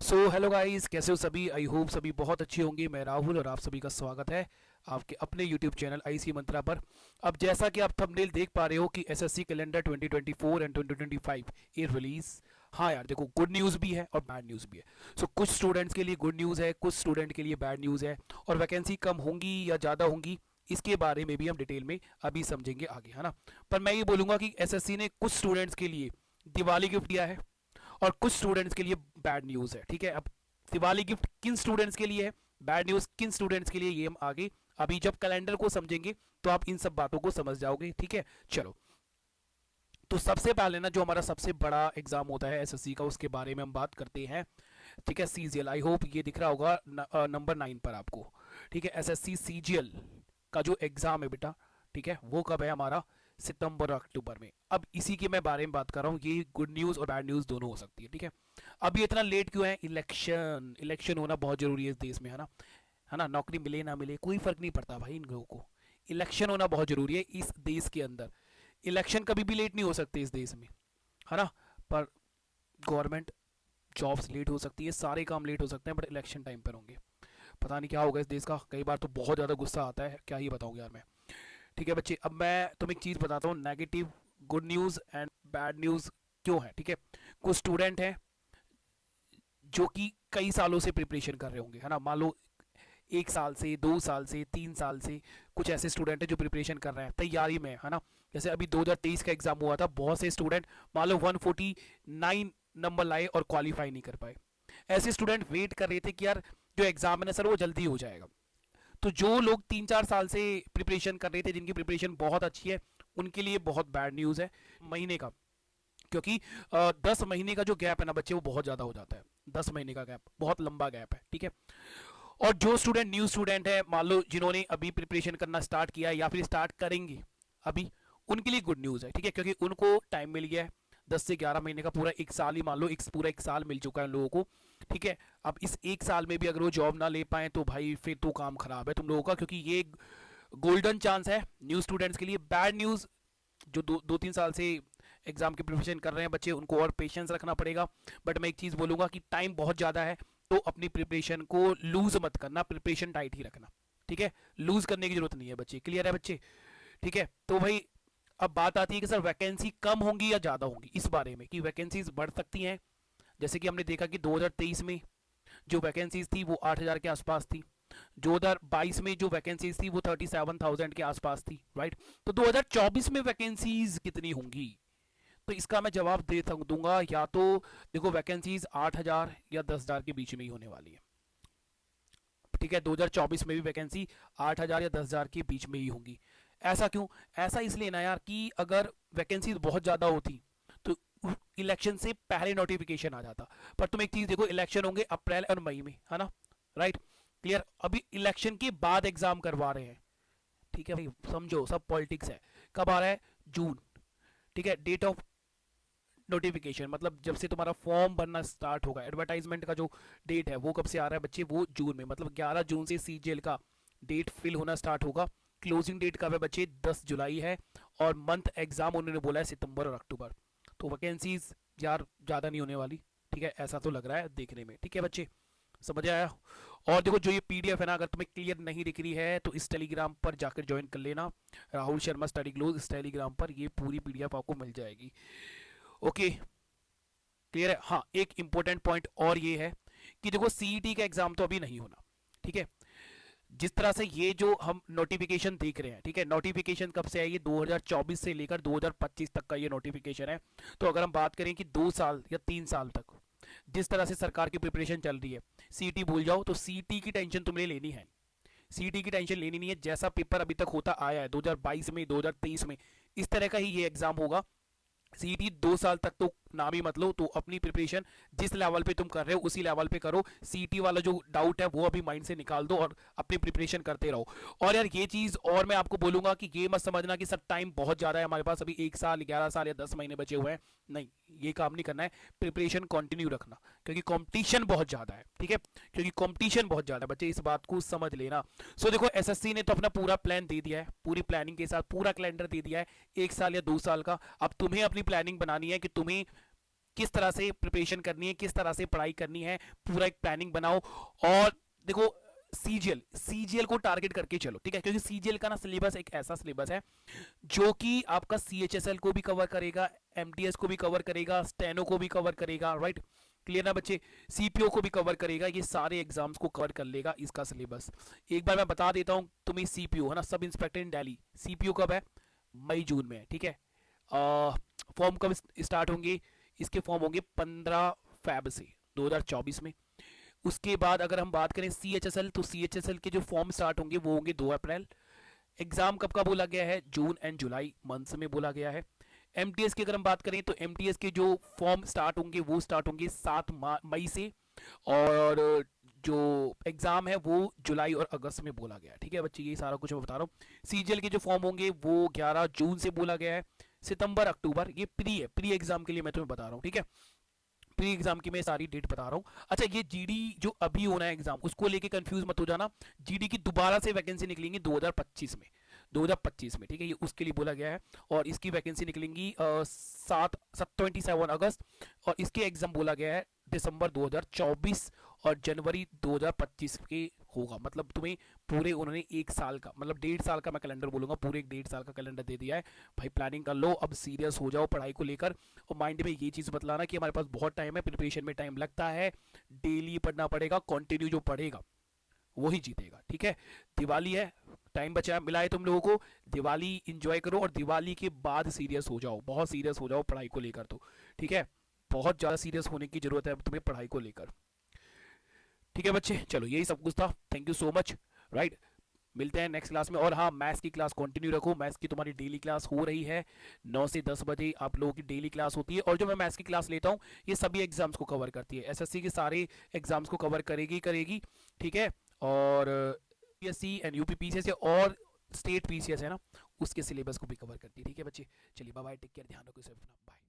So hello guys, कैसे हो सभी। आई होप सभी बहुत अच्छे होंगे। मैं राहुल और आप सभी का स्वागत है आपके अपने यूट्यूब चैनल आईसी मंत्रा पर। अब जैसा कि आप थंबनेल देख पा रहे हो कि एसएससी कैलेंडर 2024 एंड 2025 ये रिलीज। हाँ यार देखो, गुड न्यूज़ भी है और बैड न्यूज़ भी है। सो कुछ स्टूडेंट्स के लिए गुड न्यूज़ है, कुछ स्टूडेंट के लिए बैड न्यूज़ है। और वैकेंसी कम होंगी या ज़्यादा होंगी इसके बारे में भी हम डिटेल में अभी समझेंगे आगे, है ना। पर मैं ये बोलूँगा कि एसएससी ने कुछ स्टूडेंट्स के लिए दिवाली गिफ्ट दिया है और कुछ स्टूडेंट्स के लिए बैड न्यूज़ है। ठीक है, अब दिवाली गिफ्ट किन स्टूडेंट्स के लिए है, बैड न्यूज़ किन स्टूडेंट्स के लिए, ये हम आगे अभी जब कैलेंडर को समझेंगे तो आप इन सब बातों को समझ जाओगे। ठीक है, चलो। तो सबसे पहले ना, जो हमारा सबसे बड़ा एग्जाम होता है एसएससी का, उसके बारे में हम बात करते हैं। ठीक है, सीजीएल। आई होप ये दिख रहा होगा नंबर 9 पर आपको। ठीक है, एसएससी सीजीएल का जो एग्जाम है बेटा, ठीक है, वो कब है हमारा, सितंबर और अक्टूबर में। अब इसी के मैं बारे में बात कर रहा हूँ। ये गुड न्यूज़ और बैड न्यूज़ दोनों हो सकती है। ठीक है, अब ये इतना लेट क्यों है? इलेक्शन इलेक्शन होना बहुत जरूरी है इस देश में, है ना। नौकरी मिले ना मिले कोई फर्क नहीं पड़ता भाई इन लोगों को। इलेक्शन होना बहुत जरूरी है इस देश के अंदर। इलेक्शन कभी भी लेट नहीं हो सकते इस देश में, है ना। पर गवर्नमेंट जॉब्स लेट हो सकती है, सारे काम लेट हो सकते हैं, बट इलेक्शन टाइम पर होंगे। पता नहीं क्या होगा इस देश का। कई बार तो बहुत ज़्यादा गुस्सा आता है, क्या ही बताऊँ यार मैं। ठीक है बच्चे, अब मैं तुम्हें एक चीज़ बताता हूँ, negative good news and bad news क्यों है। ठीक है, कुछ स्टूडेंट हैं जो कि कई सालों से प्रिपरेशन कर रहे होंगे, है ना। मान लो 1 साल से, 2 साल से, 3 साल से कुछ ऐसे स्टूडेंट हैं जो प्रिपरेशन कर रहे हैं, तैयारी में, है ना। जैसे अभी 2023 का एग्जाम हुआ था, बहुत से स्टूडेंट मान लो 149 नंबर लाए और क्वालिफाई नहीं कर पाए। ऐसे स्टूडेंट वेट कर रहे थे कि यार जो एग्जाम है ना सर वो जल्दी हो जाएगा। तो जो लोग 3-4 साल से प्रिपरेशन कर रहे थे, जिनकी प्रिपरेशन बहुत अच्छी है, उनके लिए बहुत बैड न्यूज़ है महीने का। क्योंकि 10 महीने का जो गैप है ना बच्चे, वो बहुत ज़्यादा हो जाता है। 10 महीने का गैप बहुत लंबा गैप है। ठीक है, और जो स्टूडेंट न्यू स्टूडेंट है, मान लो जिन्होंने अभी प्रिपरेशन करना स्टार्ट किया है या फिर स्टार्ट करेंगे अभी, उनके लिए गुड न्यूज़ है। ठीक है, क्योंकि उनको टाइम मिल गया है। 10 से 11 महीने का पूरा 1 साल ही मान लो, पूरा 1 साल मिल चुका है लोगों को। ठीक है, अब इस 1 साल में भी अगर वो जॉब ना ले पाए तो भाई फिर तो काम खराब है तुम लोगों का, क्योंकि ये गोल्डन चांस है न्यू स्टूडेंट्स के लिए। बैड न्यूज़, जो 2-3 साल से एग्जाम की प्रिपरेशन कर रहे हैं बच्चे, उनको और पेशेंस रखना पड़ेगा। बट मैं एक चीज़ बोलूँगा कि टाइम बहुत ज़्यादा है, तो अपनी प्रिपरेशन को लूज मत करना, प्रिपरेशन टाइट ही रखना। ठीक है, लूज करने की जरूरत नहीं है बच्चे। क्लियर है बच्चे? ठीक है, तो भाई अब बात आती है कि सर वैकेंसी कम होंगी या ज़्यादा होंगी, इस बारे में कि वैकेंसीज बढ़ सकती हैं। जैसे कि हमने देखा कि 2023 में जो वैकेंसीज थी वो 8,000 के आसपास थी। 2022 में जो वैकेंसीज थी वो 37,000 के आसपास थी, राइट। तो 2024 में वैकेंसीज कितनी होंगी? तो इसका मैं जवाब दे दूंगा, या तो देखो वैकेंसीज 8,000 या 10,000 के बीच में ही होने वाली है। ठीक है, 2024 में भी वैकेंसी 8,000 या 10,000 के बीच में ही होंगी। ऐसा क्यों? ऐसा इसलिए ना यार कि अगर वैकेंसीज बहुत ज़्यादा होती तो इलेक्शन से पहले नोटिफिकेशन आ जाता। पर तुम एक चीज़ देखो, इलेक्शन होंगे अप्रैल और मई में, है ना, राइट। क्लियर, अभी इलेक्शन के बाद एग्जाम करवा रहे हैं। ठीक है भाई, समझो सब पॉलिटिक्स है। कब आ रहा है? जून। ठीक है, डेट ऑफ नोटिफिकेशन मतलब जब से तुम्हारा फॉर्म भरना स्टार्ट होगा, एडवर्टाइजमेंट का जो डेट है वो कब से आ रहा है बच्चे, वो जून में। मतलब 11 जून से सीजीएल का डेट फिल होना स्टार्ट होगा। क्लोजिंग डेट कब है बच्चे? 10 जुलाई है। और मंथ एग्जाम उन्होंने बोला है सितंबर और अक्टूबर। तो वैकेंसीज यार ज़्यादा नहीं होने वाली। ठीक है, ऐसा तो लग रहा है देखने में। ठीक है बच्चे, समझ आया? और देखो जो ये पीडीएफ है ना, अगर तुम्हें क्लियर नहीं दिख रही है तो इस टेलीग्राम पर जाकर ज्वाइन कर लेना, राहुल शर्मा स्टडी ग्लोज। इस टेलीग्राम पर ये पूरी पीडीएफ आपको मिल जाएगी। ओके, क्लियर है? हाँ, एक इंपॉर्टेंट पॉइंट और ये है कि देखो सीईटी का एग्जाम तो अभी नहीं होना। ठीक है, जिस तरह से ये जो हम नोटिफिकेशन देख रहे हैं, ठीक है, नोटिफिकेशन कब से है? ये 2024 से लेकर 2025 तक का ये नोटिफिकेशन है। तो अगर हम बात करें कि 2 साल या 3 साल तक जिस तरह से सरकार की प्रिपरेशन चल रही है, सीईटी भूल जाओ। तो सीईटी की टेंशन तुम्हें लेनी है, सीईटी की टेंशन लेनी नहीं है। जैसा पेपर अभी तक होता आया है 2022 में, 2023 में, इस तरह का ही ये एग्जाम होगा। सीईटी 2 साल तक तो नाम ही मत लो। तो अपनी प्रिपरेशन जिस लेवल पे तुम कर रहे हो उसी लेवल पे करो। सीईटी वाला जो डाउट है वो अभी माइंड से निकाल दो और अपनी प्रिपरेशन करते रहो। और यार ये चीज़ और मैं आपको बोलूंगा कि ये मत समझना कि सर टाइम बहुत ज़्यादा है हमारे पास, अभी 1 साल, 11 साल या 10 महीने बचे हुए हैं। नहीं, ये काम नहीं करना है। प्रिपरेशन कंटिन्यू रखना, क्योंकि कंपटीशन बहुत ज़्यादा है। ठीक है, क्योंकि कंपटीशन बहुत ज़्यादा है बच्चे, इस बात को समझ लेना। सो देखो एसएससी ने तो अपना पूरा प्लान दे दिया है, पूरी प्लानिंग के साथ पूरा कैलेंडर दे दिया है 1 साल या 2 साल का। अब तुम्हें अपनी प्लानिंग बनानी है कि तुम्हें किस तरह से प्रिपरेशन करनी है, किस तरह से पढ़ाई करनी है, पूरा एक प्लानिंग बनाओ। और देखो सीजीएल को टारगेट करके चलो, ठीक है, क्योंकि सीजीएल का ना सिलेबस एक ऐसा सिलेबस है जो कि आपका सीएचएसएल को भी कवर करेगा, एमटीएस को भी कवर करेगा, स्टेनो को भी कवर करेगा, राइट, क्लियर ना बच्चे, सीपीओ को भी कवर करेगा, ये सारे एग्जाम्स को कवर कर लेगा इसका सिलेबस। एक बार मैं बता देता हूं तुम्हें, सीपीओ है ना, सब इंस्पेक्टर इन दिल्ली, सीपीओ कब है, मई जून में है, ठीक है। फॉर्म कब स्टार्ट होंगे, इसके फॉर्म होंगे 15 फैब से 2024 में। उसके बाद अगर हम बात करें सीएचएसएल, तो सीएचएसएल के जो फॉर्म स्टार्ट होंगे वो होंगे 2 अप्रैल। एग्जाम कब का बोला गया है, जून एंड जुलाई मंथ्स में बोला गया है। एमटीएस की अगर हम बात करें तो एमटीएस के जो फॉर्म स्टार्ट होंगे वो स्टार्ट होंगे 7 मई से, और जो एग्जाम है वो जुलाई और अगस्त में बोला गया है, ठीक है बच्चे, ये सारा कुछ मैं बता रहा हूँ। सीजीएल के जो फॉर्म होंगे वो 11 जून से बोला गया है, सितंबर अक्टूबर, ये प्री है, प्री एग्जाम के लिए मैं तुम्हें बता रहा हूँ, ठीक है, प्री एग्जाम की मैं सारी डेट बता रहा हूँ। अच्छा, ये जीडी जो अभी होना है एग्जाम, उसको लेके कंफ्यूज मत हो जाना, जीडी की दोबारा से वैकेंसी निकलेंगी 2025 में, 2025 में, ठीक है, ये उसके लिए बोला गया है। और इसकी वैकेंसी निकलेंगी 27 अगस्त, और इसके एग्जाम बोला गया है दिसंबर 2024 और जनवरी 2025 के होगा। मतलब तुम्हें पूरे उन्होंने 1 साल का, मतलब 1.5 साल का मैं कैलेंडर बोलूंगा, पूरे 1.5 साल का कैलेंडर दे दिया है। भाई प्लानिंग कर लो, अब सीरियस हो जाओ पढ़ाई को लेकर, और माइंड में ये चीज़ बतलाना कि हमारे पास बहुत टाइम है, प्रिपरेशन में टाइम लगता है, डेली पढ़ना पड़ेगा, कंटिन्यू जो पढ़ेगा वही जीतेगा, ठीक है। दिवाली है, टाइम बचा मिला है तुम लोगों को, दिवाली इंजॉय करो, और दिवाली के बाद सीरियस हो जाओ, बहुत सीरियस हो जाओ पढ़ाई को लेकर, तो ठीक है, बहुत ज़्यादा सीरियस होने की जरूरत है तुम्हें पढ़ाई को लेकर, ठीक है बच्चे। चलो यही सब कुछ था, thank you so much, right, मिलते हैं नेक्स्ट क्लास में। और हाँ, मैथ्स की क्लास कंटिन्यू रखो, मैथ्स की तुम्हारी डेली क्लास हो रही है, 9 से 10 बजे आप लोगों की डेली क्लास होती है। और जो मैं मैथ्स की क्लास लेता हूँ ये सभी एग्जाम्स को कवर करती है, एसएससी के सारे एग्जाम्स को कवर करेगी, ठीक है। और पीएससी एंड यूपी पीसीएस और स्टेट पीसीएस है ना, उसके सिलेबस को भी कवर करती है, ठीक है बच्चे। चलिए बाय बाय, टेक केयर, ध्यान रखो, बाय।